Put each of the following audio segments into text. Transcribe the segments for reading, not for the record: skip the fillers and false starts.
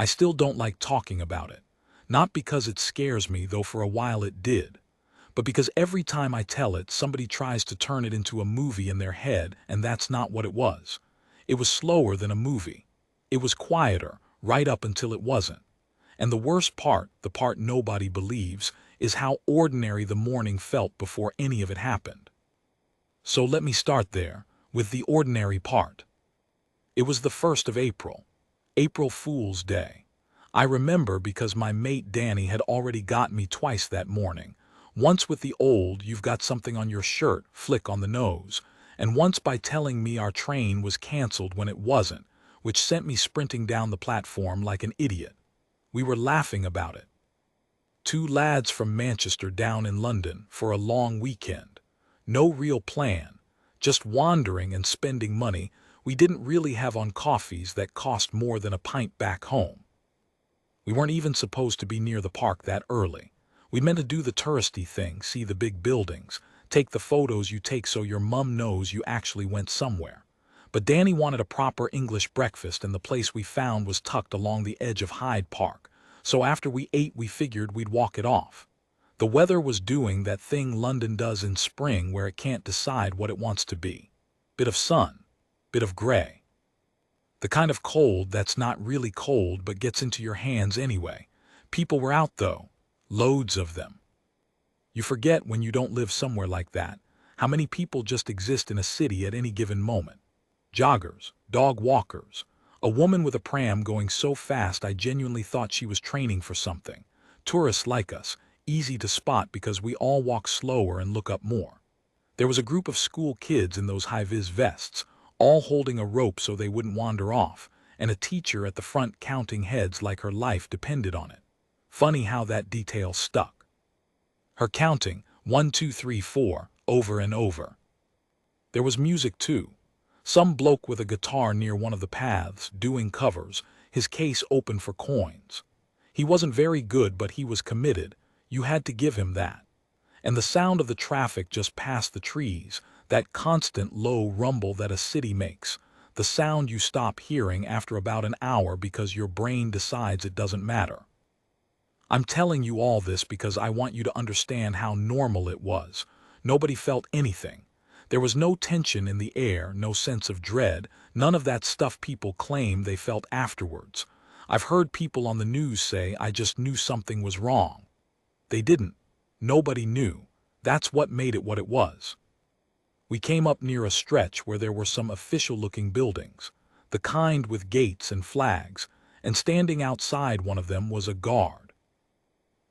I still don't like talking about it. Not because it scares me, though for a while it did, but because every time I tell it, somebody tries to turn it into a movie in their head, and that's not what it was. It was slower than a movie. It was quieter, right up until it wasn't. And the worst part, the part nobody believes, is how ordinary the morning felt before any of it happened. So let me start there, with the ordinary part. It was the 1st of April. April Fool's Day. I remember because my mate Danny had already got me twice that morning. Once with the old "you've got something on your shirt" flick on the nose, and once by telling me our train was cancelled when it wasn't, which sent me sprinting down the platform like an idiot. We were laughing about it. Two lads from Manchester down in London for a long weekend. No real plan, just wandering and spending money we didn't really have on coffees that cost more than a pint back home. We weren't even supposed to be near the park that early. We meant to do the touristy thing, see the big buildings, take the photos you take so your mum knows you actually went somewhere. But Danny wanted a proper English breakfast, and the place we found was tucked along the edge of Hyde Park. So after we ate, we figured we'd walk it off. The weather was doing that thing London does in spring where it can't decide what it wants to be. Bit of sun, bit of gray. The kind of cold that's not really cold but gets into your hands anyway. People were out though, loads of them. You forget when you don't live somewhere like that, how many people just exist in a city at any given moment. Joggers, dog walkers, a woman with a pram going so fast I genuinely thought she was training for something. Tourists like us, easy to spot because we all walk slower and look up more. There was a group of school kids in those high-vis vests, all holding a rope so they wouldn't wander off, and a teacher at the front counting heads like her life depended on it. Funny how that detail stuck. Her counting, 1, 2, 3, 4, over and over. There was music too. Some bloke with a guitar near one of the paths, doing covers, his case open for coins. He wasn't very good, but he was committed. You had to give him that. And the sound of the traffic just past the trees, that constant low rumble that a city makes, the sound you stop hearing after about an hour because your brain decides it doesn't matter. I'm telling you all this because I want you to understand how normal it was. Nobody felt anything. There was no tension in the air, no sense of dread, none of that stuff people claim they felt afterwards. I've heard people on the news say, "I just knew something was wrong." They didn't. Nobody knew. That's what made it what it was. We came up near a stretch where there were some official-looking buildings, the kind with gates and flags, and standing outside one of them was a guard.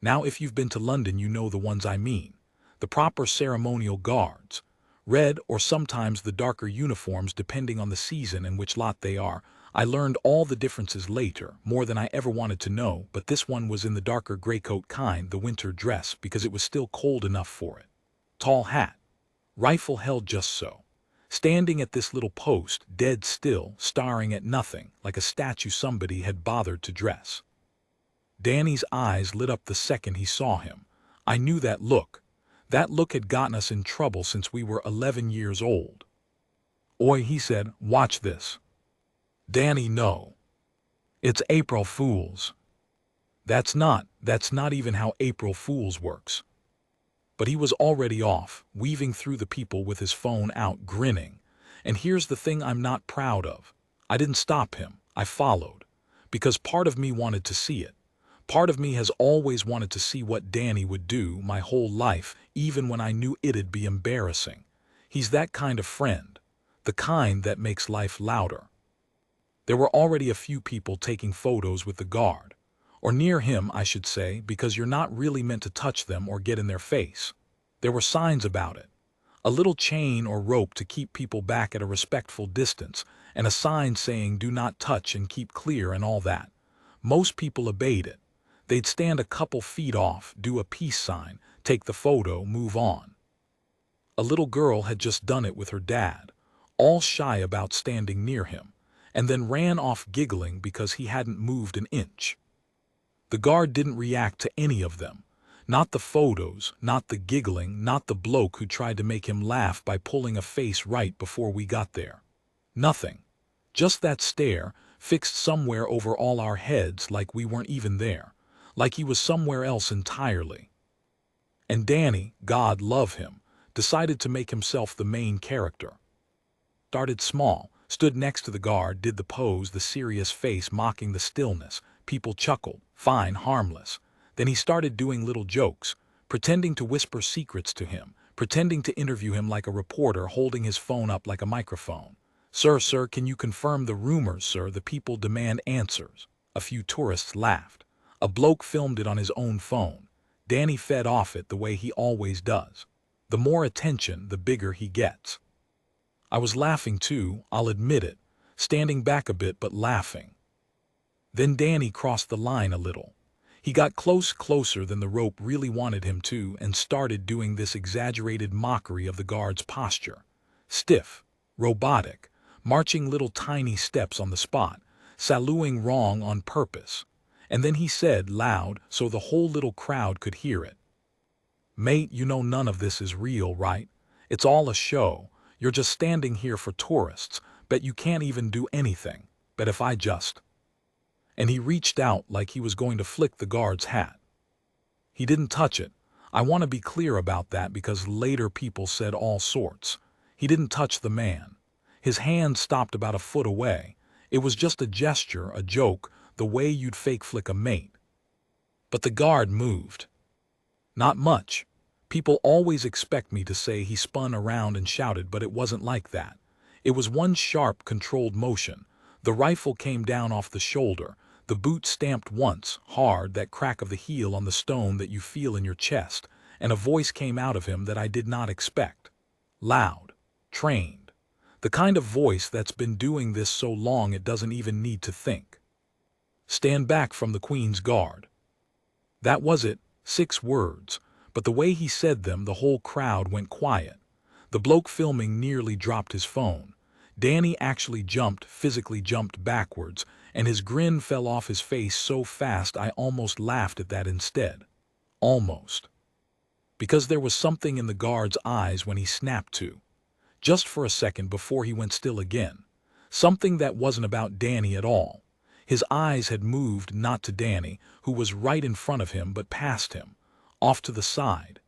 Now if you've been to London you know the ones I mean, the proper ceremonial guards. Red or sometimes the darker uniforms depending on the season and which lot they are. I learned all the differences later, more than I ever wanted to know, but this one was in the darker gray coat kind, the winter dress, because it was still cold enough for it. Tall hat. Rifle held just so. Standing at this little post, dead still, staring at nothing, like a statue somebody had bothered to dress. Danny's eyes lit up the second he saw him. I knew that look. That look had gotten us in trouble since we were 11 years old. "Oi," he said, "watch this." "Danny, no. It's April Fool's." That's not even how April Fool's works." But he was already off, weaving through the people with his phone out, grinning. And here's the thing I'm not proud of. I didn't stop him. I followed. Because part of me wanted to see it. Part of me has always wanted to see what Danny would do my whole life, even when I knew it'd be embarrassing. He's that kind of friend. The kind that makes life louder. There were already a few people taking photos with the guard. Or near him, I should say, because you're not really meant to touch them or get in their face. There were signs about it. A little chain or rope to keep people back at a respectful distance, and a sign saying "do not touch" and "keep clear" and all that. Most people obeyed it. They'd stand a couple feet off, do a peace sign, take the photo, move on. A little girl had just done it with her dad, all shy about standing near him, and then ran off giggling because he hadn't moved an inch. The guard didn't react to any of them. Not the photos, not the giggling, not the bloke who tried to make him laugh by pulling a face right before we got there. Nothing. Just that stare, fixed somewhere over all our heads like we weren't even there, like he was somewhere else entirely. And Danny, God love him, decided to make himself the main character. Started small, stood next to the guard, did the pose, the serious face mocking the stillness. People chuckled, fine, harmless. Then he started doing little jokes, pretending to whisper secrets to him, pretending to interview him like a reporter, holding his phone up like a microphone. Sir, can you confirm the rumors, sir? The people demand answers. A few tourists laughed. A bloke filmed it on his own phone. Danny fed off it the way he always does. The more attention, the bigger he gets. I was laughing too, I'll admit it, standing back a bit but laughing. Then Danny crossed the line a little. He got closer than the rope really wanted him to, and started doing this exaggerated mockery of the guard's posture. Stiff, robotic, marching little tiny steps on the spot, saluting wrong on purpose. And then he said loud so the whole little crowd could hear it. "Mate, you know none of this is real, right? It's all a show. You're just standing here for tourists. Bet you can't even do anything. Bet if I just..." And he reached out like he was going to flick the guard's hat. He didn't touch it. I want to be clear about that because later people said all sorts. He didn't touch the man. His hand stopped about a foot away. It was just a gesture, a joke, the way you'd fake flick a mate. But the guard moved. Not much. People always expect me to say he spun around and shouted, but it wasn't like that. It was one sharp, controlled motion. The rifle came down off the shoulder. The boot stamped once, hard, that crack of the heel on the stone that you feel in your chest, and a voice came out of him that I did not expect. Loud. Trained. The kind of voice that's been doing this so long it doesn't even need to think. "Stand back from the Queen's Guard." That was it, 6 words, but the way he said them, the whole crowd went quiet. The bloke filming nearly dropped his phone. Danny actually jumped, physically jumped backwards, and his grin fell off his face so fast I almost laughed at that instead. Almost. Because there was something in the guard's eyes when he snapped to. Just for a second before he went still again. Something that wasn't about Danny at all. His eyes had moved not to Danny, who was right in front of him, but past him, off to the side,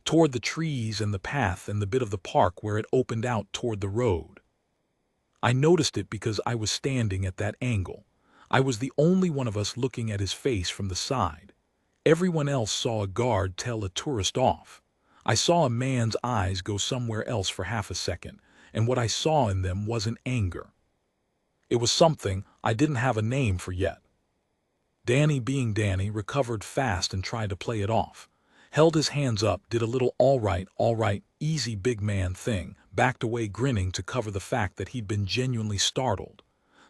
toward the trees and the path and the bit of the park where it opened out toward the road. I noticed it because I was standing at that angle. I was the only one of us looking at his face from the side. Everyone else saw a guard tell a tourist off. I saw a man's eyes go somewhere else for half a second, and what I saw in them wasn't anger. It was something I didn't have a name for yet. Danny, being Danny, recovered fast and tried to play it off. Held his hands up, did a little all right, easy big man thing, backed away grinning to cover the fact that he'd been genuinely startled.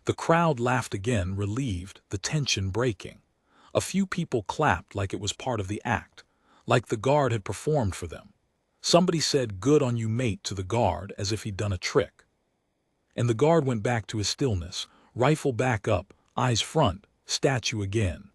The crowd laughed again, relieved, the tension breaking. A few people clapped like it was part of the act, like the guard had performed for them. Somebody said, "Good on you, mate," to the guard as if he'd done a trick. And the guard went back to his stillness, rifle back up, eyes front, statue again.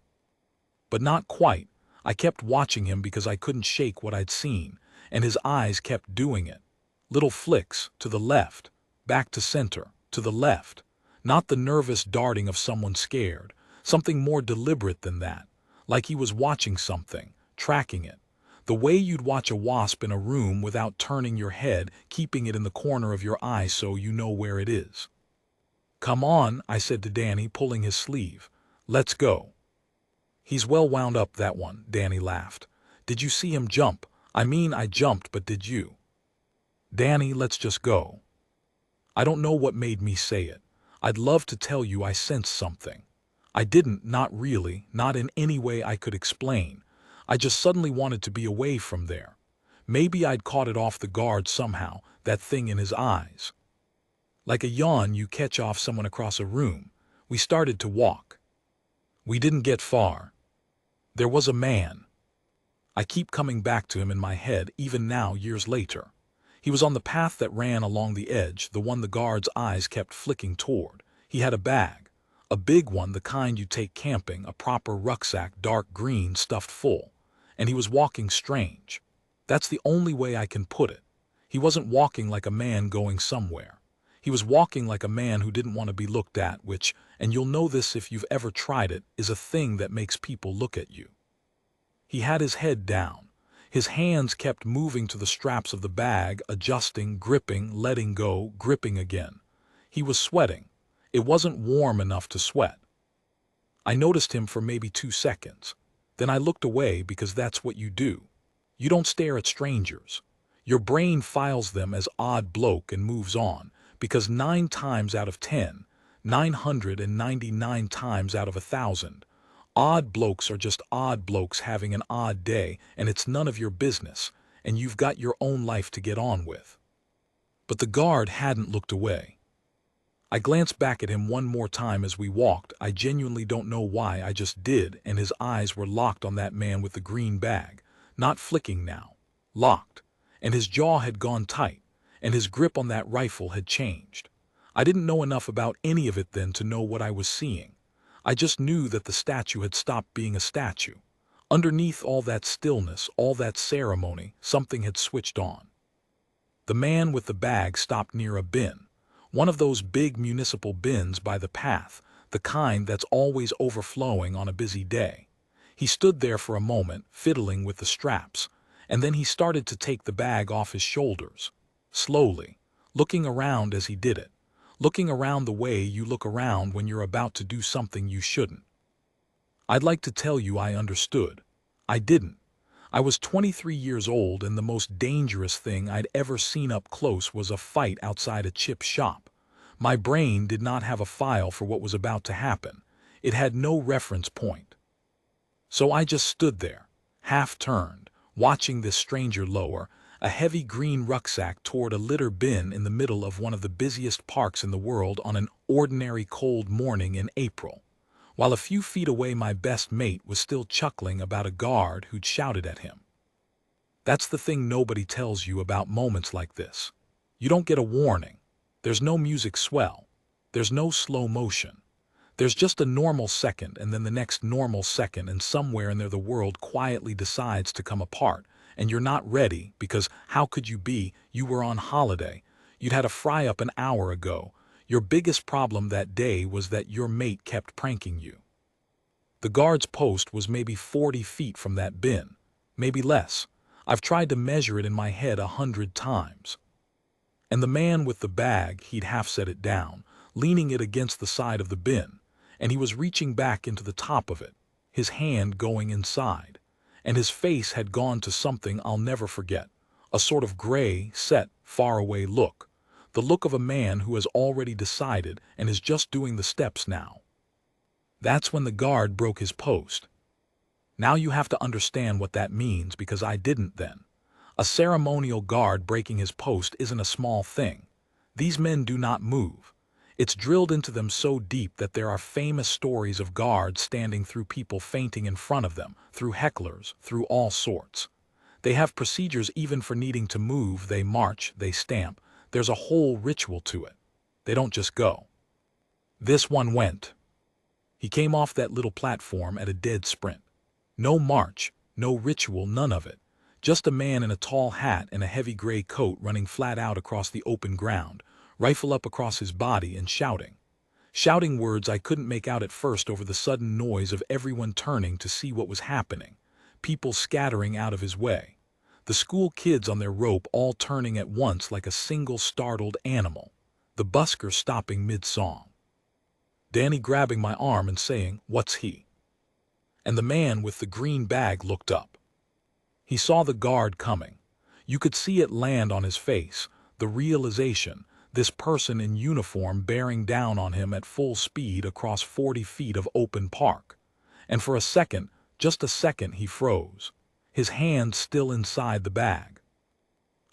But not quite. I kept watching him because I couldn't shake what I'd seen, and his eyes kept doing it. Little flicks, to the left, back to center, to the left. Not the nervous darting of someone scared, something more deliberate than that, like he was watching something, tracking it. The way you'd watch a wasp in a room without turning your head, keeping it in the corner of your eye so you know where it is. "Come on," I said to Danny, pulling his sleeve. "Let's go." "He's well wound up, that one," Danny laughed. "Did you see him jump? I mean, I jumped, but did you?" "Danny, let's just go." I don't know what made me say it. I'd love to tell you I sensed something. I didn't, not really, not in any way I could explain. I just suddenly wanted to be away from there. Maybe I'd caught it off the guard somehow, that thing in his eyes. Like a yawn you catch off someone across a room. We started to walk. We didn't get far. There was a man. I keep coming back to him in my head, even now, years later. He was on the path that ran along the edge, the one the guard's eyes kept flicking toward. He had a bag. A big one, the kind you take camping, a proper rucksack, dark green, stuffed full. And he was walking strange. That's the only way I can put it. He wasn't walking like a man going somewhere. He was walking like a man who didn't want to be looked at, which, and you'll know this if you've ever tried it, is a thing that makes people look at you. He had his head down. His hands kept moving to the straps of the bag, adjusting, gripping, letting go, gripping again. He was sweating. It wasn't warm enough to sweat. I noticed him for maybe 2 seconds. Then I looked away because that's what you do. You don't stare at strangers. Your brain files them as odd bloke and moves on, because 9 times out of 10, 999 times out of 1,000, odd blokes are just odd blokes having an odd day, and it's none of your business, and you've got your own life to get on with. But the guard hadn't looked away. I glanced back at him one more time as we walked. I genuinely don't know why, I just did, and his eyes were locked on that man with the green bag, not flicking now, locked, and his jaw had gone tight, and his grip on that rifle had changed. I didn't know enough about any of it then to know what I was seeing. I just knew that the statue had stopped being a statue. Underneath all that stillness, all that ceremony, something had switched on. The man with the bag stopped near a bin, one of those big municipal bins by the path, the kind that's always overflowing on a busy day. He stood there for a moment, fiddling with the straps, and then he started to take the bag off his shoulders, slowly, looking around as he did it, looking around the way you look around when you're about to do something you shouldn't. I'd like to tell you I understood. I didn't. I was 23 years old, and the most dangerous thing I'd ever seen up close was a fight outside a chip shop. My brain did not have a file for what was about to happen. It had no reference point. So I just stood there, half-turned, watching this stranger lower a heavy green rucksack toward a litter bin in the middle of one of the busiest parks in the world on an ordinary cold morning in April, while a few feet away my best mate was still chuckling about a guard who'd shouted at him. That's the thing nobody tells you about moments like this. You don't get a warning. There's no music swell. There's no slow motion. There's just a normal second and then the next normal second, and somewhere in there the world quietly decides to come apart, and you're not ready because how could you be? You were on holiday. You'd had a fry-up an hour ago. Your biggest problem that day was that your mate kept pranking you. The guard's post was maybe 40 feet from that bin, maybe less. I've tried to measure it in my head 100 times. And the man with the bag, he'd half set it down, leaning it against the side of the bin, and he was reaching back into the top of it, his hand going inside, and his face had gone to something I'll never forget, a sort of gray, set, faraway look. The look of a man who has already decided and is just doing the steps now. That's when the guard broke his post. Now you have to understand what that means, because I didn't then. A ceremonial guard breaking his post isn't a small thing. These men do not move. It's drilled into them so deep that there are famous stories of guards standing through people fainting in front of them, through hecklers, through all sorts. They have procedures even for needing to move. They march, they stamp. There's a whole ritual to it. They don't just go. This one went. He came off that little platform at a dead sprint. No march, no ritual, none of it. Just a man in a tall hat and a heavy gray coat running flat out across the open ground, rifle up across his body, and shouting. Shouting words I couldn't make out at first over the sudden noise of everyone turning to see what was happening, people scattering out of his way. The school kids on their rope all turning at once like a single startled animal. The busker stopping mid-song. Danny grabbing my arm and saying, "What's he?" And the man with the green bag looked up. He saw the guard coming. You could see it land on his face, the realization, this person in uniform bearing down on him at full speed across 40 feet of open park. And for a second, just a second, he froze, his hand still inside the bag.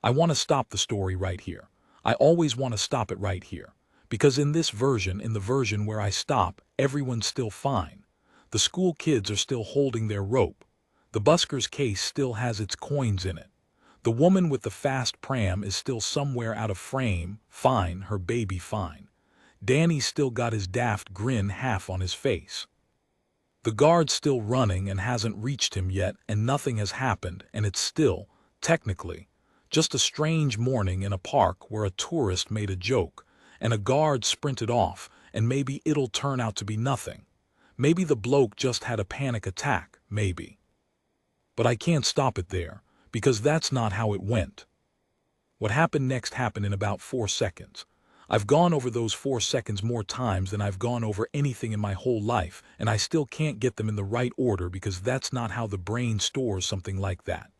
I want to stop the story right here. I always want to stop it right here. Because in this version, in the version where I stop, everyone's still fine. The school kids are still holding their rope. The busker's case still has its coins in it. The woman with the fast pram is still somewhere out of frame, fine, her baby fine. Danny's still got his daft grin half on his face. The guard's still running and hasn't reached him yet, and nothing has happened, and it's still, technically, just a strange morning in a park where a tourist made a joke, and a guard sprinted off, and maybe it'll turn out to be nothing. Maybe the bloke just had a panic attack, maybe. But I can't stop it there, because that's not how it went. What happened next happened in about 4 seconds. I've gone over those 4 seconds more times than I've gone over anything in my whole life, and I still can't get them in the right order because that's not how the brain stores something like that.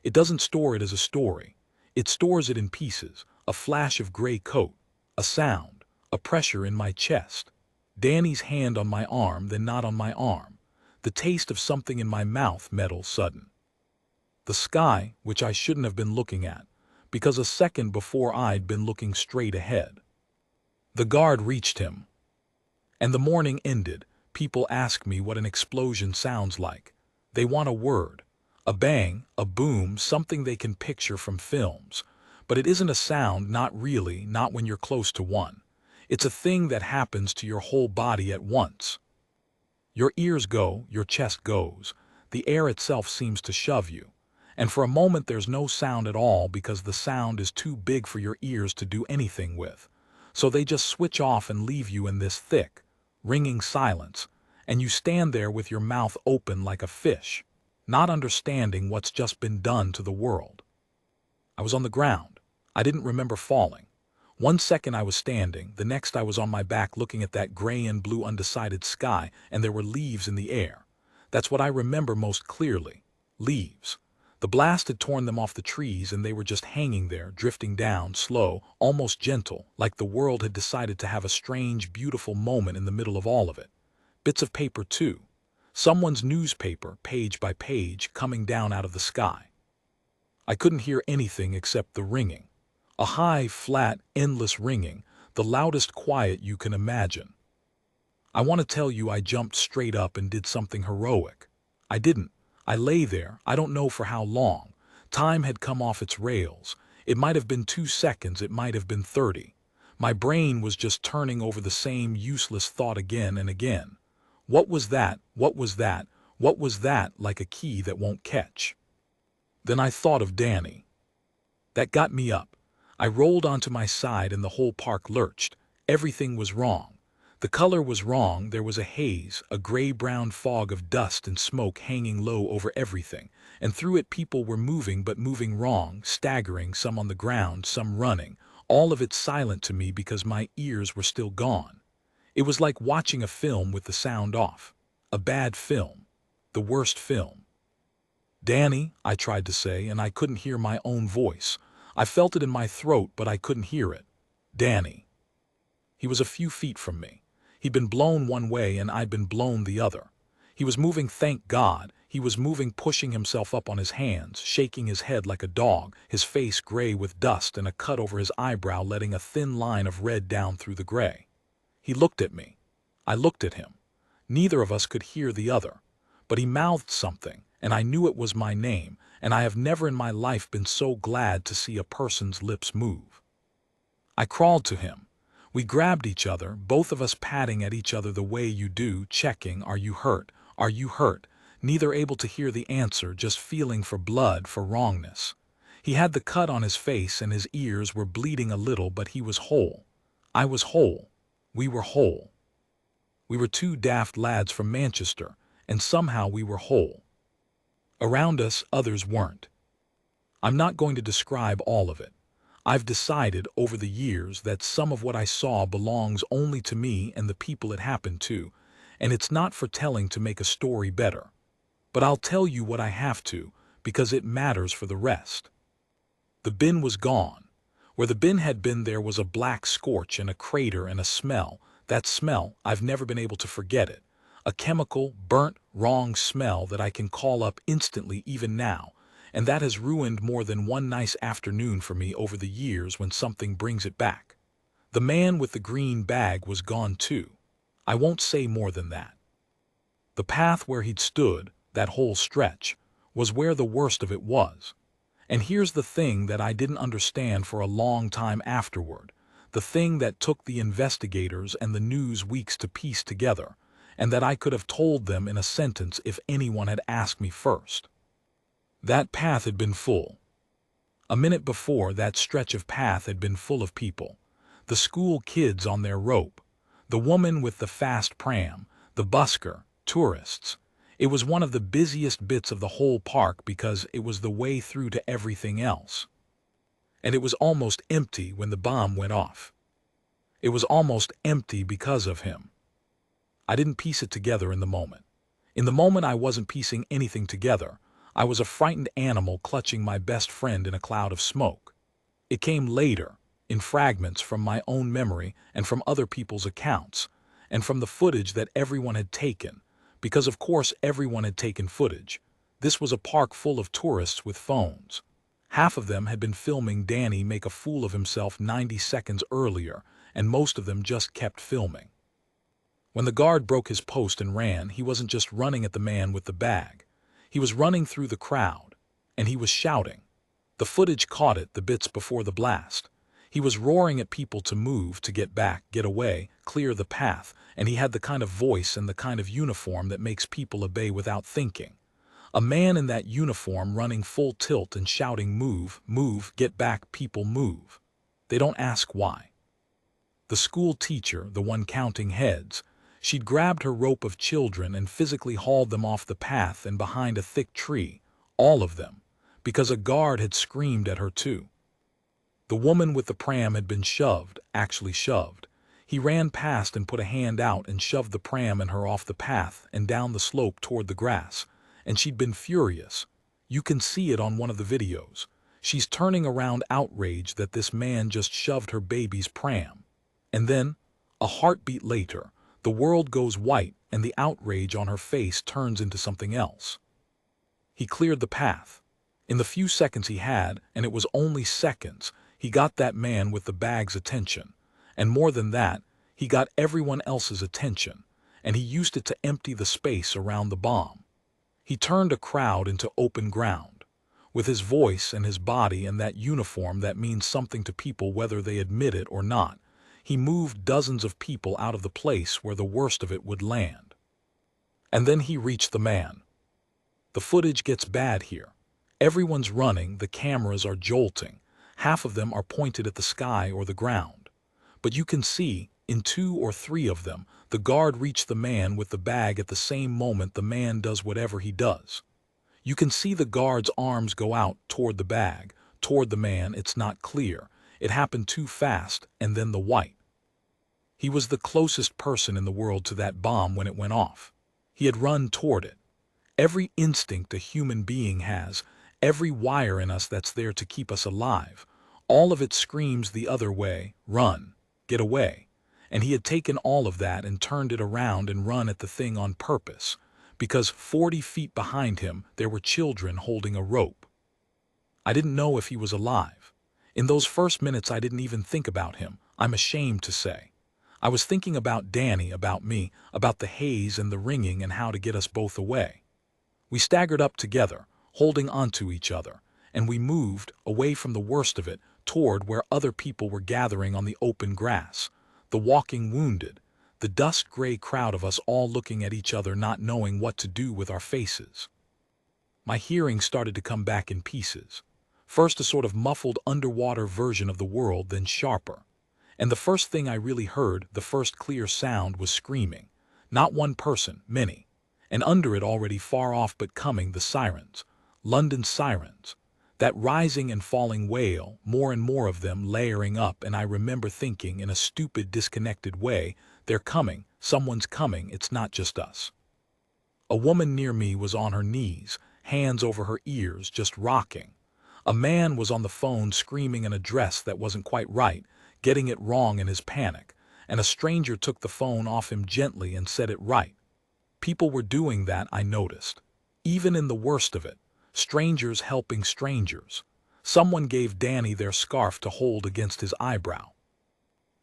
It doesn't store it as a story. It stores it in pieces: a flash of gray coat, a sound, a pressure in my chest, Danny's hand on my arm, then not on my arm, the taste of something in my mouth, metal, sudden. The sky, which I shouldn't have been looking at, because a second before I'd been looking straight ahead. The guard reached him. And the morning ended. People ask me what an explosion sounds like. They want a word, a bang, a boom, something they can picture from films. But it isn't a sound, not really, not when you're close to one. It's a thing that happens to your whole body at once. Your ears go, your chest goes, the air itself seems to shove you. And for a moment there's no sound at all because the sound is too big for your ears to do anything with. So they just switch off and leave you in this thick, ringing silence, and you stand there with your mouth open like a fish, not understanding what's just been done to the world. I was on the ground. I didn't remember falling. 1 second I was standing, the next I was on my back looking at that gray and blue undecided sky, and there were leaves in the air. That's what I remember most clearly. Leaves. The blast had torn them off the trees and they were just hanging there, drifting down, slow, almost gentle, like the world had decided to have a strange, beautiful moment in the middle of all of it. Bits of paper too. Someone's newspaper, page by page, coming down out of the sky. I couldn't hear anything except the ringing. A high, flat, endless ringing, the loudest quiet you can imagine. I want to tell you I jumped straight up and did something heroic. I didn't. I lay there, I don't know for how long. Time had come off its rails. It might have been 2 seconds, it might have been 30. My brain was just turning over the same useless thought again and again. What was that? What was that? What was that? Like a key that won't catch. Then I thought of Danny. That got me up. I rolled onto my side and the whole park lurched. Everything was wrong. The color was wrong, there was a haze, a gray-brown fog of dust and smoke hanging low over everything, and through it people were moving but moving wrong, staggering, some on the ground, some running, all of it silent to me because my ears were still gone. It was like watching a film with the sound off. A bad film. The worst film. Danny, I tried to say, and I couldn't hear my own voice. I felt it in my throat, but I couldn't hear it. Danny. He was a few feet from me. He'd been blown one way and I'd been blown the other. He was moving, thank God. He was moving, pushing himself up on his hands, shaking his head like a dog, his face gray with dust and a cut over his eyebrow letting a thin line of red down through the gray. He looked at me. I looked at him. Neither of us could hear the other. But he mouthed something, and I knew it was my name, and I have never in my life been so glad to see a person's lips move. I crawled to him. We grabbed each other, both of us patting at each other the way you do, checking, are you hurt? Are you hurt? Neither able to hear the answer, just feeling for blood, for wrongness. He had the cut on his face and his ears were bleeding a little, but he was whole. I was whole. We were whole. We were 2 daft lads from Manchester, and somehow we were whole. Around us, others weren't. I'm not going to describe all of it. I've decided over the years that some of what I saw belongs only to me and the people it happened to, and it's not for telling to make a story better. But I'll tell you what I have to, because it matters for the rest. The bin was gone. Where the bin had been there was a black scorch and a crater and a smell. That smell, I've never been able to forget it. A chemical, burnt, wrong smell that I can call up instantly even now. And that has ruined more than one nice afternoon for me over the years when something brings it back. The man with the green bag was gone too. I won't say more than that. The path where he'd stood, that whole stretch, was where the worst of it was. And here's the thing that I didn't understand for a long time afterward, the thing that took the investigators and the news weeks to piece together, and that I could have told them in a sentence if anyone had asked me first. That path had been full. A minute before, that stretch of path had been full of people. the school kids on their rope, the woman with the fast pram, the busker, tourists. It was one of the busiest bits of the whole park because it was the way through to everything else. And it was almost empty when the bomb went off. It was almost empty because of him. I didn't piece it together in the moment. In the moment I wasn't piecing anything together. I was a frightened animal clutching my best friend in a cloud of smoke. It came later, in fragments from my own memory and from other people's accounts, and from the footage that everyone had taken, because of course everyone had taken footage. This was a park full of tourists with phones. Half of them had been filming Danny make a fool of himself 90 seconds earlier, and most of them just kept filming. When the guard broke his post and ran, he wasn't just running at the man with the bag. He was running through the crowd, and he was shouting. The footage caught it the bits before the blast. He was roaring at people to move, to get back, get away, clear the path, and he had the kind of voice and the kind of uniform that makes people obey without thinking. A man in that uniform running full tilt and shouting, "Move, move, get back, people move." They don't ask why. The school teacher, the one counting heads, she'd grabbed her rope of children and physically hauled them off the path and behind a thick tree, all of them, because a guard had screamed at her too. The woman with the pram had been shoved, actually shoved. He ran past and put a hand out and shoved the pram and her off the path and down the slope toward the grass, and she'd been furious. You can see it on one of the videos. She's turning around outraged that this man just shoved her baby's pram. And then, a heartbeat later, the world goes white and the outrage on her face turns into something else. He cleared the path. In the few seconds he had, and it was only seconds, he got that man with the bag's attention. And more than that, he got everyone else's attention, and he used it to empty the space around the bomb. He turned a crowd into open ground. With his voice and his body and that uniform that means something to people whether they admit it or not, he moved dozens of people out of the place where the worst of it would land. And then he reached the man. The footage gets bad here. Everyone's running, the cameras are jolting. Half of them are pointed at the sky or the ground. But you can see, in 2 or 3 of them, the guard reached the man with the bag at the same moment the man does whatever he does. You can see the guard's arms go out toward the bag, toward the man. It's not clear. It happened too fast, and then the white. He was the closest person in the world to that bomb when it went off. He had run toward it. Every instinct a human being has, every wire in us that's there to keep us alive, all of it screams the other way, run, get away. And he had taken all of that and turned it around and run at the thing on purpose, because 40 feet behind him there were children holding a rope. I didn't know if he was alive. In those first minutes I didn't even think about him, I'm ashamed to say. I was thinking about Danny, about me, about the haze and the ringing and how to get us both away. We staggered up together, holding onto each other, and we moved, away from the worst of it, toward where other people were gathering on the open grass, the walking wounded, the dusk-gray crowd of us all looking at each other not knowing what to do with our faces. My hearing started to come back in pieces. First a sort of muffled underwater version of the world, then sharper. And the first thing I really heard, the first clear sound, was screaming. Not one person, many. And under it already far off but coming, the sirens. London's sirens. That rising and falling wail, more and more of them layering up, and I remember thinking in a stupid, disconnected way, they're coming, someone's coming, it's not just us. A woman near me was on her knees, hands over her ears, just rocking. A man was on the phone screaming an address that wasn't quite right, getting it wrong in his panic, and a stranger took the phone off him gently and said it right. People were doing that, I noticed. Even in the worst of it, strangers helping strangers. Someone gave Danny their scarf to hold against his eyebrow.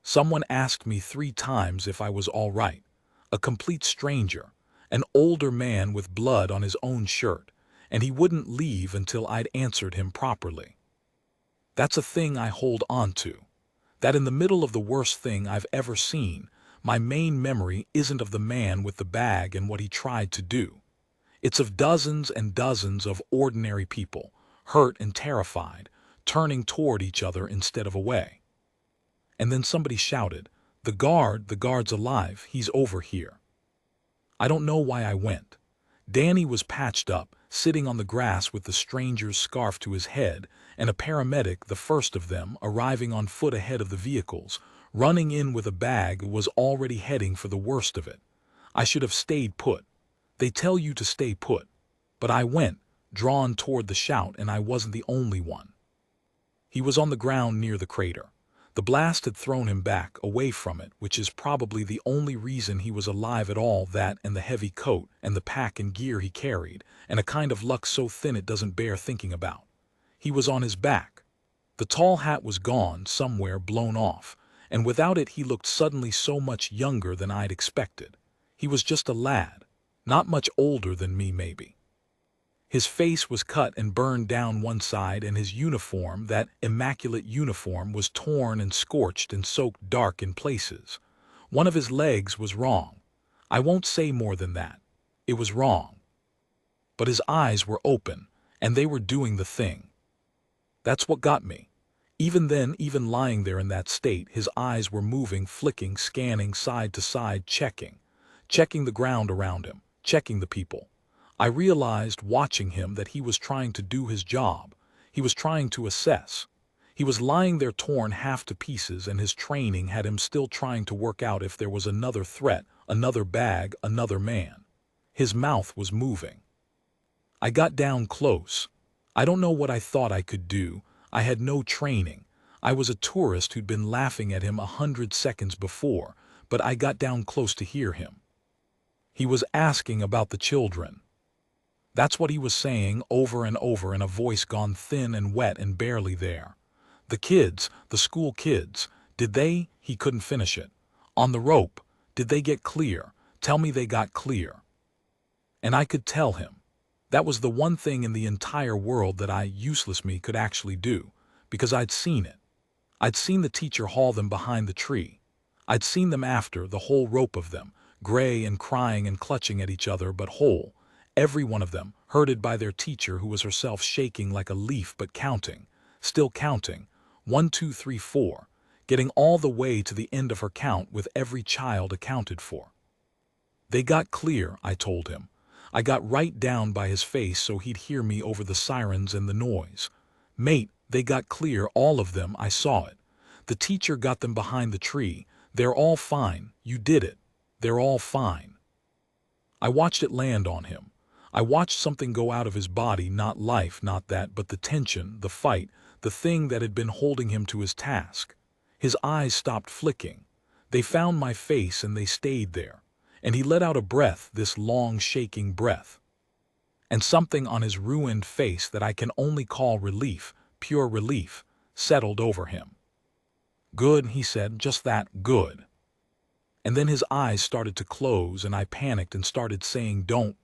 Someone asked me 3 times if I was all right. A complete stranger, an older man with blood on his own shirt, and he wouldn't leave until I'd answered him properly. That's a thing I hold on to. That in the middle of the worst thing I've ever seen, my main memory isn't of the man with the bag and what he tried to do. It's of dozens and dozens of ordinary people, hurt and terrified, turning toward each other instead of away. And then somebody shouted, the guard's alive, he's over here." I don't know why I went. Danny was patched up, sitting on the grass with the stranger's scarf to his head, and a paramedic, the first of them, arriving on foot ahead of the vehicles, running in with a bag, was already heading for the worst of it. I should have stayed put. They tell you to stay put. But I went, drawn toward the shout, and I wasn't the only one. He was on the ground near the crater. The blast had thrown him back, away from it, which is probably the only reason he was alive at all, that and the heavy coat and the pack and gear he carried, and a kind of luck so thin it doesn't bear thinking about. He was on his back. The tall hat was gone, somewhere blown off, and without it he looked suddenly so much younger than I'd expected. He was just a lad, not much older than me maybe. His face was cut and burned down one side, and his uniform, that immaculate uniform, was torn and scorched and soaked dark in places. One of his legs was wrong. I won't say more than that. It was wrong. But his eyes were open, and they were doing the thing. That's what got me. Even then, even lying there in that state, his eyes were moving, flicking, scanning side to side, checking the ground around him, checking the people. I realized, watching him, that he was trying to do his job. He was trying to assess. He was lying there torn half to pieces, and his training had him still trying to work out if there was another threat, another bag, another man. His mouth was moving. I got down close. I don't know what I thought I could do. I had no training. I was a tourist who'd been laughing at him 100 seconds before, but I got down close to hear him. He was asking about the children. That's what he was saying over and over in a voice gone thin and wet and barely there. The kids, the school kids, he couldn't finish it. On the rope, did they get clear? Tell me they got clear. And I could tell him. That was the one thing in the entire world that I, useless me, could actually do, because I'd seen it. I'd seen the teacher haul them behind the tree. I'd seen them after, the whole rope of them, gray and crying and clutching at each other, but whole. Every one of them, herded by their teacher, who was herself shaking like a leaf, but counting, still counting, 1, 2, 3, 4, getting all the way to the end of her count with every child accounted for. They got clear, I told him. I got right down by his face so he'd hear me over the sirens and the noise. Mate, they got clear, all of them, I saw it. The teacher got them behind the tree. They're all fine, you did it. They're all fine. I watched it land on him. I watched something go out of his body, not life, not that, but the tension, the fight, the thing that had been holding him to his task. His eyes stopped flicking. They found my face and they stayed there. And he let out a breath, this long, shaking breath. And something on his ruined face that I can only call relief, pure relief, settled over him. "Good," he said, "just that, good." And then his eyes started to close, and I panicked and started saying, don't,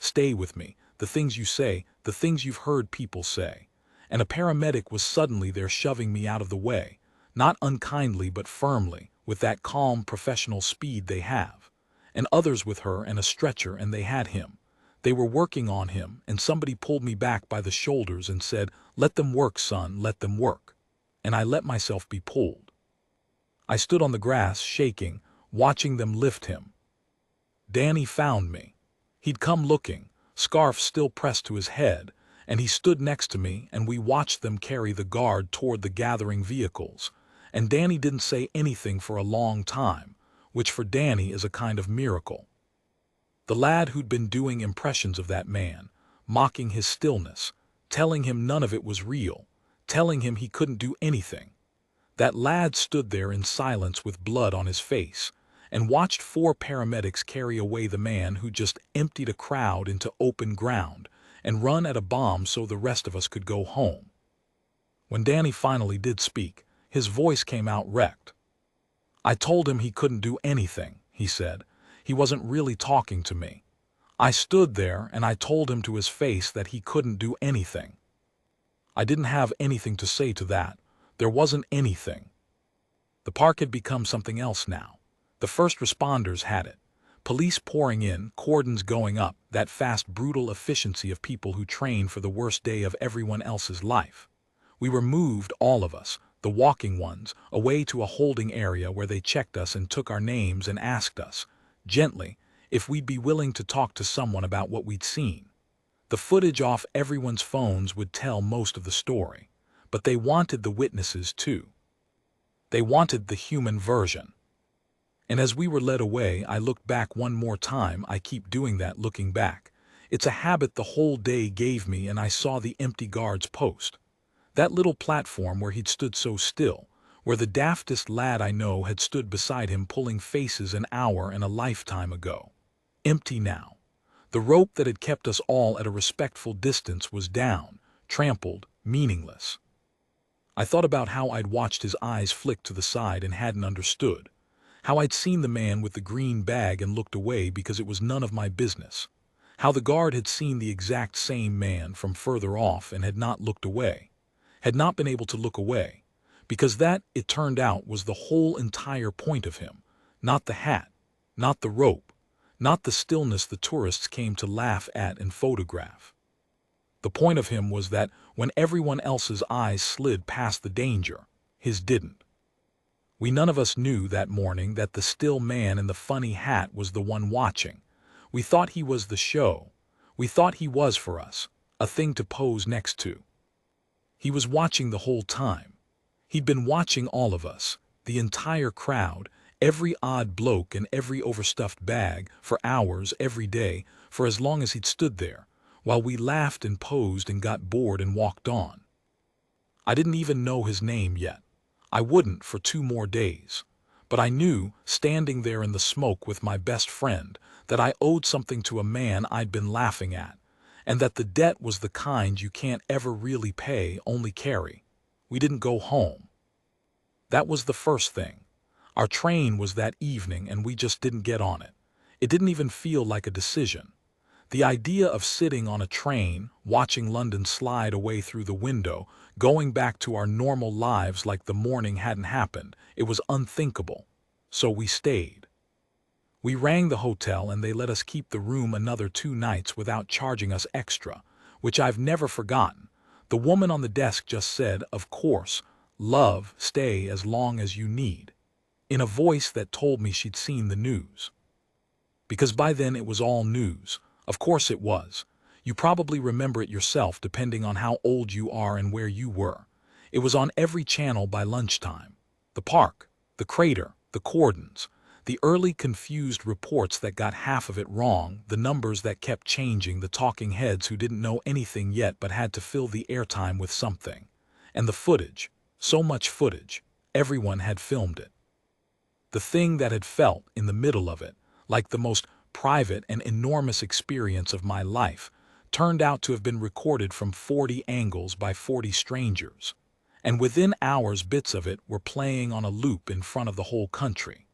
stay with me, the things you say, the things you've heard people say. And a paramedic was suddenly there shoving me out of the way, not unkindly but firmly, with that calm professional speed they have. And others with her and a stretcher, and they had him. They were working on him, and somebody pulled me back by the shoulders and said, "Let them work, son, let them work." And I let myself be pulled. I stood on the grass, shaking, watching them lift him. Danny found me. He'd come looking, scarf still pressed to his head, and he stood next to me, and we watched them carry the guard toward the gathering vehicles. And Danny didn't say anything for a long time, which for Danny is a kind of miracle. The lad who'd been doing impressions of that man, mocking his stillness, telling him none of it was real, telling him he couldn't do anything. That lad stood there in silence with blood on his face, and watched 4 paramedics carry away the man who just emptied a crowd into open ground and run at a bomb so the rest of us could go home. When Danny finally did speak, his voice came out wrecked. "I told him he couldn't do anything," he said. "He wasn't really talking to me. I stood there and I told him to his face that he couldn't do anything. I didn't have anything to say to that. There wasn't anything." The park had become something else now. The first responders had it. Police pouring in, cordons going up, that fast, brutal efficiency of people who train for the worst day of everyone else's life. We were moved, all of us, the walking ones, away to a holding area where they checked us and took our names and asked us, gently, if we'd be willing to talk to someone about what we'd seen. The footage off everyone's phones would tell most of the story, but they wanted the witnesses too. They wanted the human version. And as we were led away, I looked back one more time. I keep doing that, looking back. It's a habit the whole day gave me, and I saw the empty guard's post. That little platform where he'd stood so still, where the daftest lad I know had stood beside him pulling faces an hour and a lifetime ago. Empty now. The rope that had kept us all at a respectful distance was down, trampled, meaningless. I thought about how I'd watched his eyes flick to the side and hadn't understood. How I'd seen the man with the green bag and looked away because it was none of my business. How the guard had seen the exact same man from further off and had not looked away. Had not been able to look away. Because that, it turned out, was the whole entire point of him. Not the hat. Not the rope. Not the stillness the tourists came to laugh at and photograph. The point of him was that when everyone else's eyes slid past the danger, his didn't. We none of us knew that morning that the still man in the funny hat was the one watching. We thought he was the show. We thought he was for us, a thing to pose next to. He was watching the whole time. He'd been watching all of us, the entire crowd, every odd bloke and every overstuffed bag, for hours every day, for as long as he'd stood there, while we laughed and posed and got bored and walked on. I didn't even know his name yet. I wouldn't for 2 more days. But I knew, standing there in the smoke with my best friend, that I owed something to a man I'd been laughing at, and that the debt was the kind you can't ever really pay, only carry. We didn't go home. That was the first thing. Our train was that evening and we just didn't get on it. It didn't even feel like a decision. The idea of sitting on a train, watching London slide away through the window, going back to our normal lives like the morning hadn't happened, it was unthinkable. So we stayed. We rang the hotel and they let us keep the room another 2 nights without charging us extra, which I've never forgotten. The woman on the desk just said, "Of course, love, stay as long as you need," in a voice that told me she'd seen the news. Because by then it was all news. Of course it was. You probably remember it yourself depending on how old you are and where you were. It was on every channel by lunchtime. The park, the crater, the cordons, the early confused reports that got half of it wrong, the numbers that kept changing, the talking heads who didn't know anything yet but had to fill the airtime with something. And the footage, so much footage, everyone had filmed it. The thing that had felt, in the middle of it, like the most private and enormous experience of my life, turned out to have been recorded from 40 angles by 40 strangers. And within hours bits of it were playing on a loop in front of the whole country.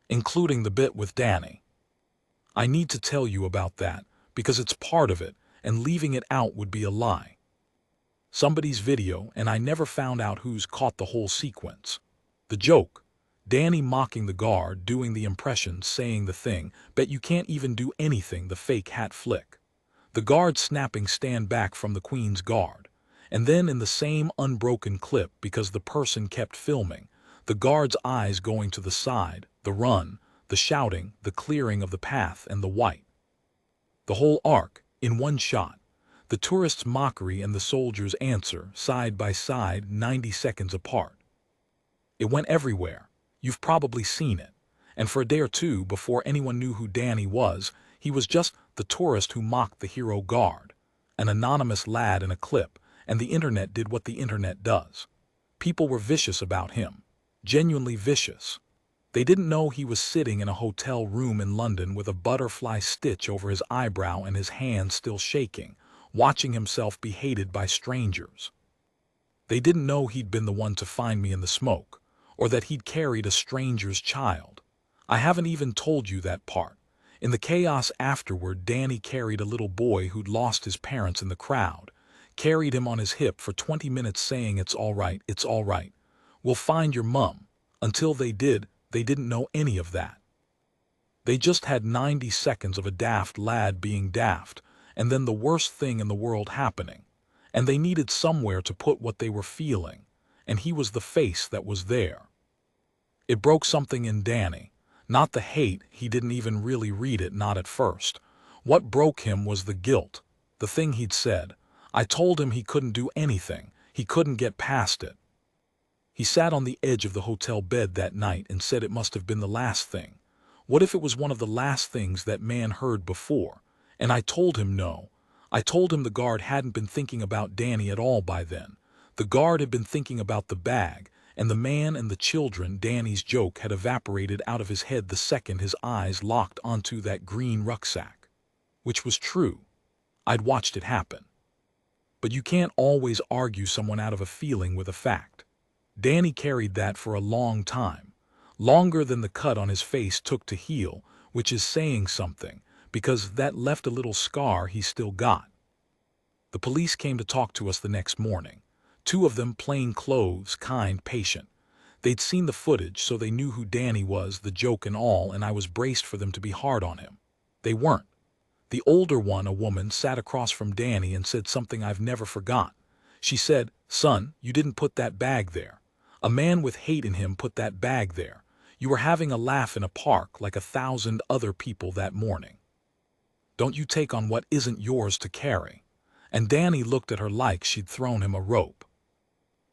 Including the bit with Danny. I need to tell you about that, because it's part of it, and leaving it out would be a lie. Somebody's video, and I never found out who's caught the whole sequence. The joke. Danny mocking the guard, doing the impressions, saying the thing, bet you can't even do anything, the fake hat flick. The guard snapping stand back from the Queen's Guard. And then in the same unbroken clip, because the person kept filming, the guard's eyes going to the side, the run, the shouting, the clearing of the path, and the white. The whole arc, in one shot. The tourist's mockery and the soldier's answer, side by side, 90 seconds apart. It went everywhere. You've probably seen it. And for a day or two, before anyone knew who Danny was, he was just the tourist who mocked the hero guard. An anonymous lad in a clip, and the internet did what the internet does. People were vicious about him. Genuinely vicious. They didn't know he was sitting in a hotel room in London with a butterfly stitch over his eyebrow and his hands still shaking, watching himself be hated by strangers. They didn't know he'd been the one to find me in the smoke, or that he'd carried a stranger's child. I haven't even told you that part. In the chaos afterward, Danny carried a little boy who'd lost his parents in the crowd, carried him on his hip for 20 minutes saying, "It's all right, it's all right. We'll find your mum." Until they did, they didn't know any of that. They just had 90 seconds of a daft lad being daft, and then the worst thing in the world happening. And they needed somewhere to put what they were feeling. and he was the face that was there. It broke something in Danny. Not the hate, he didn't even really read it, not at first. What broke him was the guilt, the thing he'd said. I told him he couldn't do anything, he couldn't get past it. He sat on the edge of the hotel bed that night and said it must have been the last thing. What if it was one of the last things that man heard before? And I told him no. I told him the guard hadn't been thinking about Danny at all by then. The guard had been thinking about the bag, and the man and the children. Danny's joke had evaporated out of his head the second his eyes locked onto that green rucksack. Which was true. I'd watched it happen. But you can't always argue someone out of a feeling with a fact. Danny carried that for a long time. Longer than the cut on his face took to heal, which is saying something, because that left a little scar he still got. The police came to talk to us the next morning. 2 of them plain clothes, kind, patient. They'd seen the footage, so they knew who Danny was, the joke and all, and I was braced for them to be hard on him. They weren't. The older one, a woman, sat across from Danny and said something I've never forgot. She said, "Son, you didn't put that bag there. A man with hate in him put that bag there. You were having a laugh in a park like 1,000 other people that morning. Don't you take on what isn't yours to carry." And Danny looked at her like she'd thrown him a rope.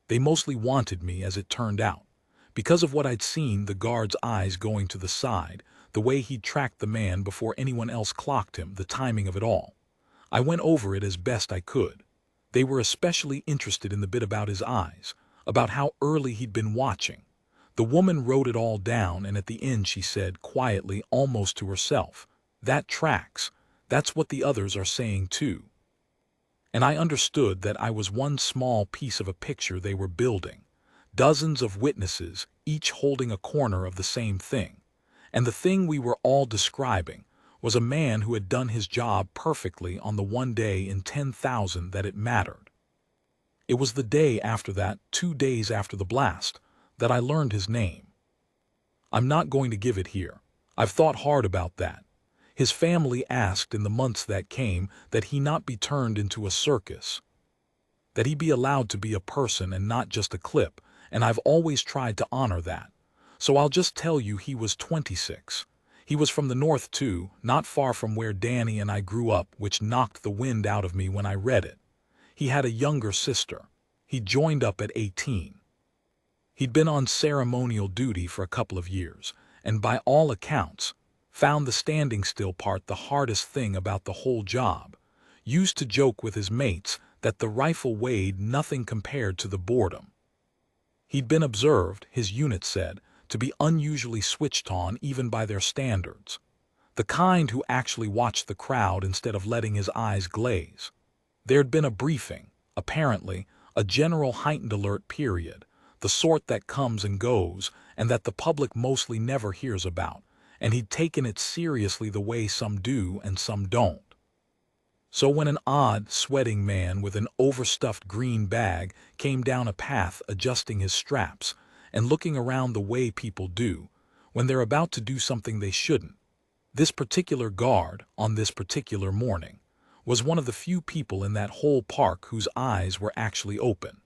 They mostly wanted me, as it turned out. Because of what I'd seen, the guard's eyes going to the side, the way he'd tracked the man before anyone else clocked him, the timing of it all. I went over it as best I could. They were especially interested in the bit about his eyes, about how early he'd been watching. The woman wrote it all down, and at the end she said, quietly, almost to herself, "That tracks. That's what the others are saying too." And I understood that I was one small piece of a picture they were building. Dozens of witnesses, each holding a corner of the same thing. And the thing we were all describing was a man who had done his job perfectly on the one day in 10,000 that it mattered. It was the day after that, 2 days after the blast, that I learned his name. I'm not going to give it here. I've thought hard about that. His family asked in the months that came that he not be turned into a circus, that he be allowed to be a person and not just a clip, and I've always tried to honor that. So I'll just tell you he was 26. He was from the north too, not far from where Danny and I grew up, which knocked the wind out of me when I read it. He had a younger sister. He joined up at 18. He'd been on ceremonial duty for a couple of years, and by all accounts, found the standing still part the hardest thing about the whole job. Used to joke with his mates that the rifle weighed nothing compared to the boredom. He'd been observed, his unit said, to be unusually switched on even by their standards. The kind who actually watched the crowd instead of letting his eyes glaze. There'd been a briefing, apparently, a general heightened alert period, the sort that comes and goes, and that the public mostly never hears about, and he'd taken it seriously the way some do and some don't. So when an odd, sweating man with an overstuffed green bag came down a path adjusting his straps and looking around the way people do when they're about to do something they shouldn't, this particular guard, on this particular morning, was one of the few people in that whole park whose eyes were actually open.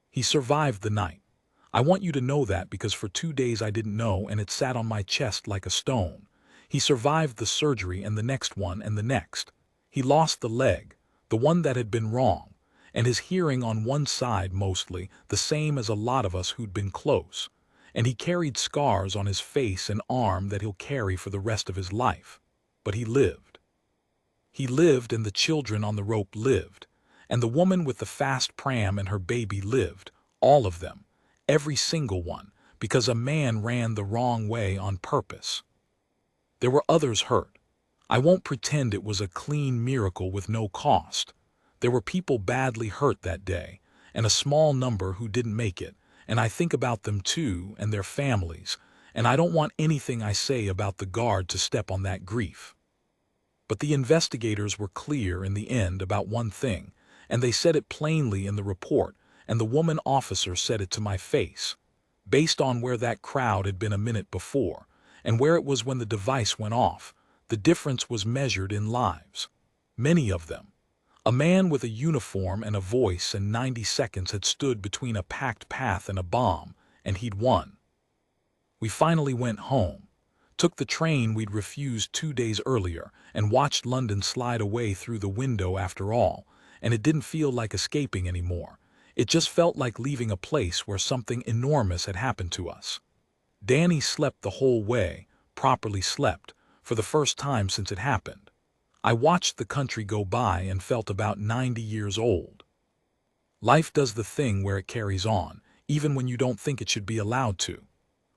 He survived the night. I want you to know that because for 2 days I didn't know, and it sat on my chest like a stone. He survived the surgery and the next one and the next. He lost the leg, the one that had been wrong, and his hearing on one side mostly, the same as a lot of us who'd been close. And he carried scars on his face and arm that he'll carry for the rest of his life. But he lived. He lived, and the children on the rope lived, and the woman with the fast pram and her baby lived, all of them. Every single one, because a man ran the wrong way on purpose. There were others hurt. I won't pretend it was a clean miracle with no cost. There were people badly hurt that day, and a small number who didn't make it, and I think about them too and their families, and I don't want anything I say about the guard to step on that grief. But the investigators were clear in the end about one thing, and they said it plainly in the report, and the woman officer said it to my face. Based on where that crowd had been a minute before, and where it was when the device went off, the difference was measured in lives. Many of them. A man with a uniform and a voice and 90 seconds had stood between a packed path and a bomb, and he'd won. We finally went home, took the train we'd refused 2 days earlier, and watched London slide away through the window after all, and it didn't feel like escaping anymore. It just felt like leaving a place where something enormous had happened to us. Danny slept the whole way, properly slept, for the first time since it happened. I watched the country go by and felt about 90 years old. Life does the thing where it carries on, even when you don't think it should be allowed to.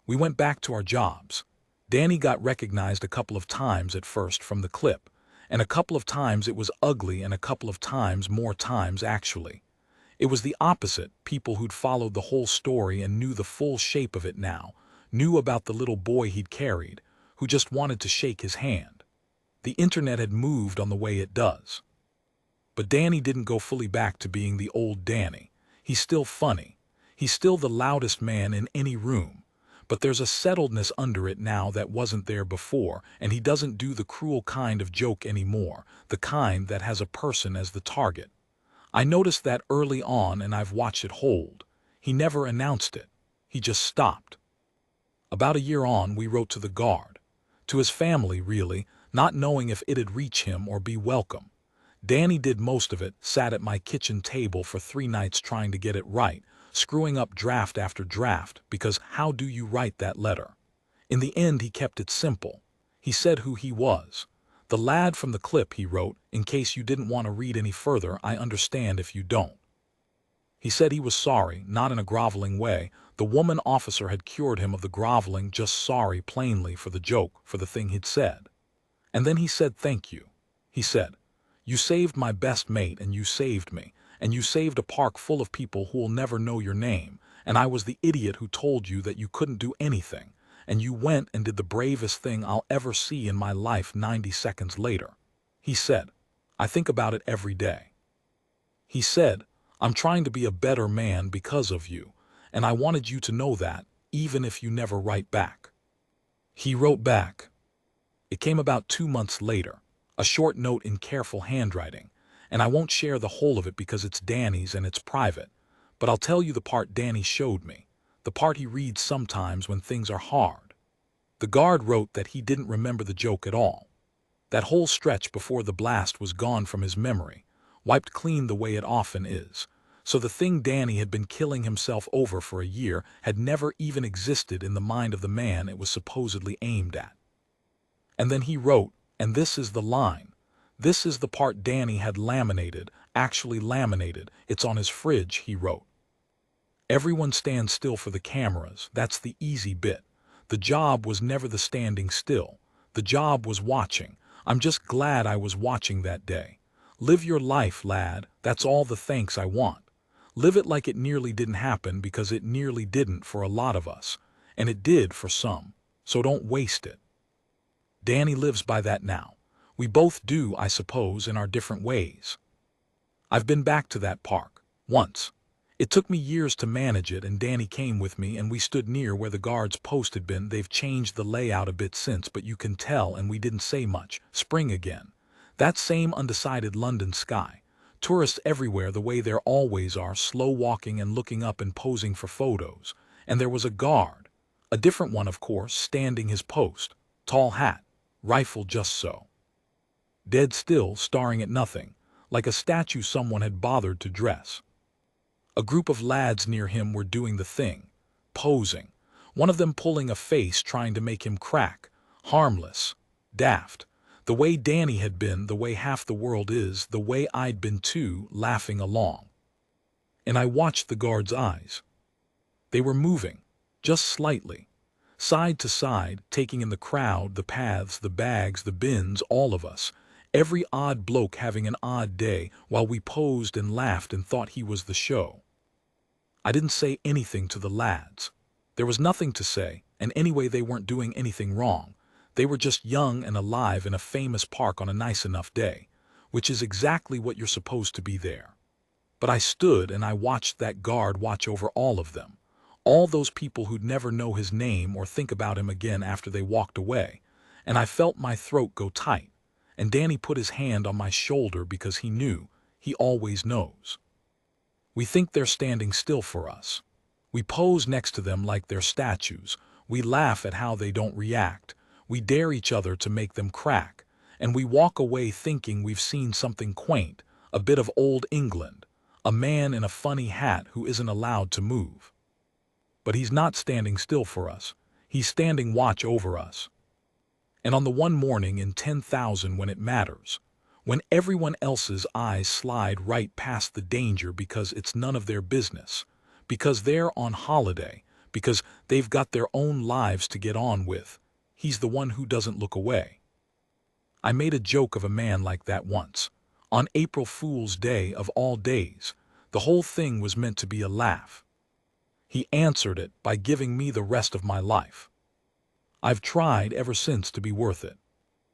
We went back to our jobs. Danny got recognized a couple of times at first from the clip, and a couple of times it was ugly and a couple of times more times actually. It was the opposite, people who'd followed the whole story and knew the full shape of it now, knew about the little boy he'd carried, who just wanted to shake his hand. The internet had moved on the way it does. But Danny didn't go fully back to being the old Danny. He's still funny. He's still the loudest man in any room. But there's a settledness under it now that wasn't there before, and he doesn't do the cruel kind of joke anymore, the kind that has a person as the target. I noticed that early on and I've watched it hold. He never announced it. He just stopped. About a year on, we wrote to the guard. To his family, really, not knowing if it'd reach him or be welcome. Danny did most of it, sat at my kitchen table for 3 nights trying to get it right, screwing up draft after draft, because how do you write that letter? In the end, he kept it simple. He said who he was. The lad from the clip, he wrote, in case you didn't want to read any further, I understand if you don't. He said he was sorry, not in a groveling way. The woman officer had cured him of the groveling, just sorry plainly for the joke, for the thing he'd said. And then he said thank you. He said, you saved my best mate and you saved me, and you saved a park full of people who'll never know your name, and I was the idiot who told you that you couldn't do anything, and you went and did the bravest thing I'll ever see in my life 90 seconds later. He said, I think about it every day. He said, I'm trying to be a better man because of you, and I wanted you to know that, even if you never write back. He wrote back. It came about 2 months later, a short note in careful handwriting, and I won't share the whole of it because it's Danny's and it's private, but I'll tell you the part Danny showed me, the part he reads sometimes when things are hard. The guard wrote that he didn't remember the joke at all. That whole stretch before the blast was gone from his memory, wiped clean the way it often is, so the thing Danny had been killing himself over for a year had never even existed in the mind of the man it was supposedly aimed at. And then he wrote, and this is the line. This is the part Danny had laminated, actually laminated. It's on his fridge, he wrote. Everyone stands still for the cameras. That's the easy bit. The job was never the standing still. The job was watching. I'm just glad I was watching that day. Live your life, lad. That's all the thanks I want. Live it like it nearly didn't happen, because it nearly didn't for a lot of us. And it did for some. So don't waste it. Danny lives by that now. We both do, I suppose, in our different ways. I've been back to that park, once. It took me years to manage it, and Danny came with me, and we stood near where the guard's post had been. They've changed the layout a bit since, but you can tell, and we didn't say much. Spring again. That same undecided London sky. Tourists everywhere the way there always are, slow walking and looking up and posing for photos. And there was a guard. A different one, of course, standing his post. Tall hat. Rifle just so. Dead still, staring at nothing, like a statue someone had bothered to dress. A group of lads near him were doing the thing, posing, one of them pulling a face trying to make him crack, harmless, daft, the way Danny had been, the way half the world is, the way I'd been too, laughing along. And I watched the guard's eyes. They were moving, just slightly, side to side, taking in the crowd, the paths, the bags, the bins, all of us, every odd bloke having an odd day, while we posed and laughed and thought he was the show. I didn't say anything to the lads. There was nothing to say, and anyway they weren't doing anything wrong. They were just young and alive in a famous park on a nice enough day, which is exactly what you're supposed to be there. But I stood and I watched that guard watch over all of them, all those people who'd never know his name or think about him again after they walked away, and I felt my throat go tight, and Danny put his hand on my shoulder because he knew he always knows. We think they're standing still for us. We pose next to them like they're statues. We laugh at how they don't react. We dare each other to make them crack. And we walk away thinking we've seen something quaint, a bit of old England, a man in a funny hat who isn't allowed to move. But he's not standing still for us. He's standing watch over us. And on the one morning in 10,000 when it matters, when everyone else's eyes slide right past the danger because it's none of their business, because they're on holiday, because they've got their own lives to get on with, he's the one who doesn't look away. I made a joke of a man like that once. On April Fool's Day of all days, the whole thing was meant to be a laugh. He answered it by giving me the rest of my life. I've tried ever since to be worth it.